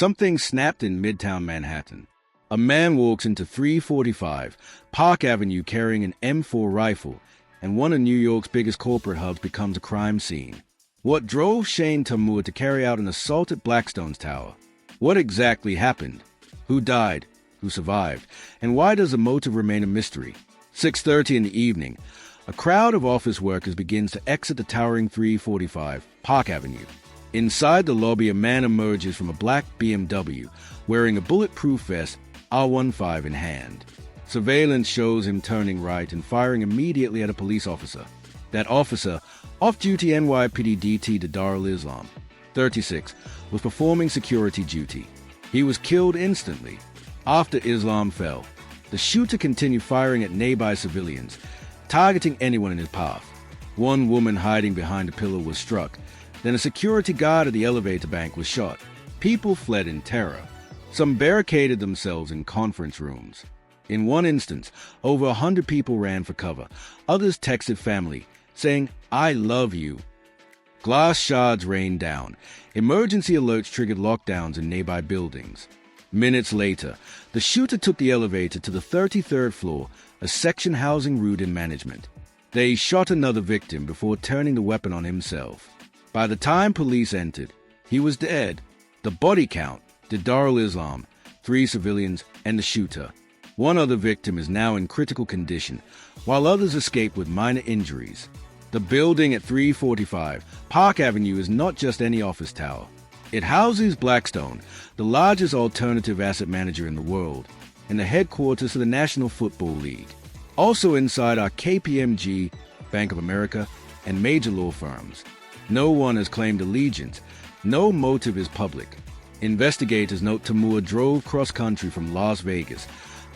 Something snapped in Midtown Manhattan. A man walks into 345 Park Avenue carrying an M4 rifle, and one of New York's biggest corporate hubs becomes a crime scene. What drove Shane Tamura to carry out an assault at Blackstone's tower? What exactly happened? Who died? Who survived? And why does the motive remain a mystery? 6:30 in the evening, a crowd of office workers begins to exit the towering 345 Park Avenue. Inside the lobby, a man emerges from a black BMW, wearing a bulletproof vest, R15 in hand. Surveillance shows him turning right and firing immediately at a police officer. That officer, off-duty NYPD DT Didarul Islam, 36, was performing security duty. He was killed instantly. After Islam fell, the shooter continued firing at nearby civilians, targeting anyone in his path. One woman hiding behind a pillar was struck. Then a security guard at the elevator bank was shot. People fled in terror. Some barricaded themselves in conference rooms. In one instance, over 100 people ran for cover. Others texted family, saying, "I love you." Glass shards rained down. Emergency alerts triggered lockdowns in nearby buildings. Minutes later, the shooter took the elevator to the 33rd floor, a section housing Rudin management. They shot another victim before turning the weapon on himself. By the time police entered, he was dead. The body count, Didarul Islam, 3 civilians, and the shooter. One other victim is now in critical condition, while others escaped with minor injuries. The building at 345 Park Avenue is not just any office tower. It houses Blackstone, the largest alternative asset manager in the world, and the headquarters of the National Football League. Also inside are KPMG, Bank of America, and major law firms. No one has claimed allegiance. No motive is public. Investigators note Tamura drove cross-country from Las Vegas,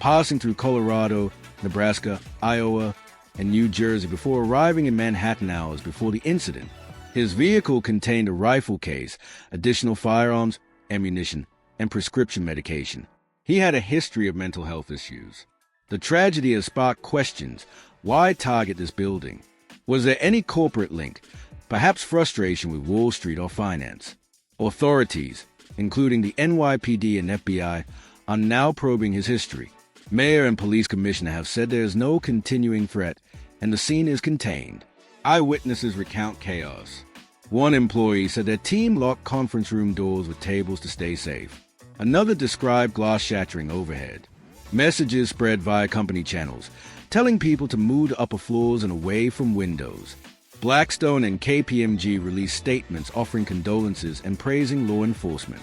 passing through Colorado, Nebraska, Iowa, and New Jersey before arriving in Manhattan hours before the incident. His vehicle contained a rifle case, additional firearms, ammunition, and prescription medication. He had a history of mental health issues. The tragedy has sparked questions. Why target this building? Was there any corporate link? Perhaps frustration with Wall Street or finance. Authorities, including the NYPD and FBI, are now probing his history. Mayor and police commissioner have said there is no continuing threat and the scene is contained. Eyewitnesses recount chaos. One employee said their team locked conference room doors with tables to stay safe. Another described glass shattering overhead. Messages spread via company channels, telling people to move to upper floors and away from windows. Blackstone and KPMG released statements offering condolences and praising law enforcement.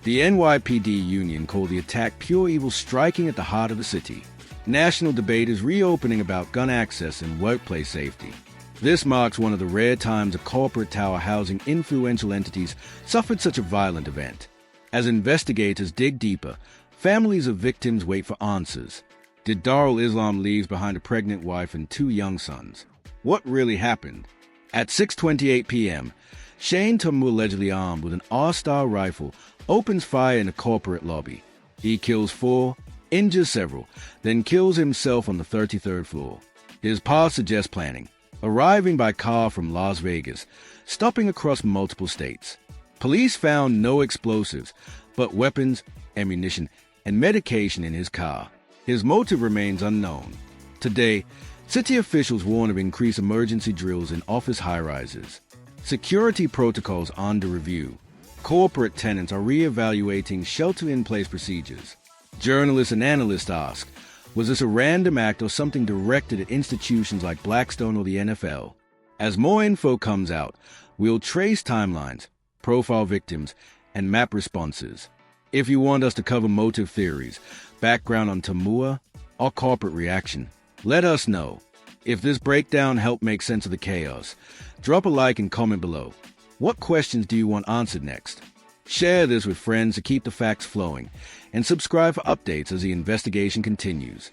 The NYPD union called the attack pure evil striking at the heart of the city. National debate is reopening about gun access and workplace safety. This marks one of the rare times a corporate tower housing influential entities suffered such a violent event. As investigators dig deeper, families of victims wait for answers. Didarul Islam leaves behind a pregnant wife and 2 young sons. What really happened? At 6:28 p.m., Shane Tamura, allegedly armed with an R-Star rifle, opens fire in a corporate lobby. He kills 4, injures several, then kills himself on the 33rd floor. His path suggests planning, arriving by car from Las Vegas, stopping across multiple states. Police found no explosives, but weapons, ammunition, and medication in his car. His motive remains unknown. Today, city officials warn of increased emergency drills in office high-rises. Security protocols under review. Corporate tenants are re-evaluating shelter-in-place procedures. Journalists and analysts ask, was this a random act or something directed at institutions like Blackstone or the NFL? As more info comes out, we'll trace timelines, profile victims, and map responses. If you want us to cover motive theories, background on Tamura, or corporate reaction, let us know. If this breakdown helped make sense of the chaos, drop a like and comment below. What questions do you want answered next? Share this with friends to keep the facts flowing, and subscribe for updates as the investigation continues.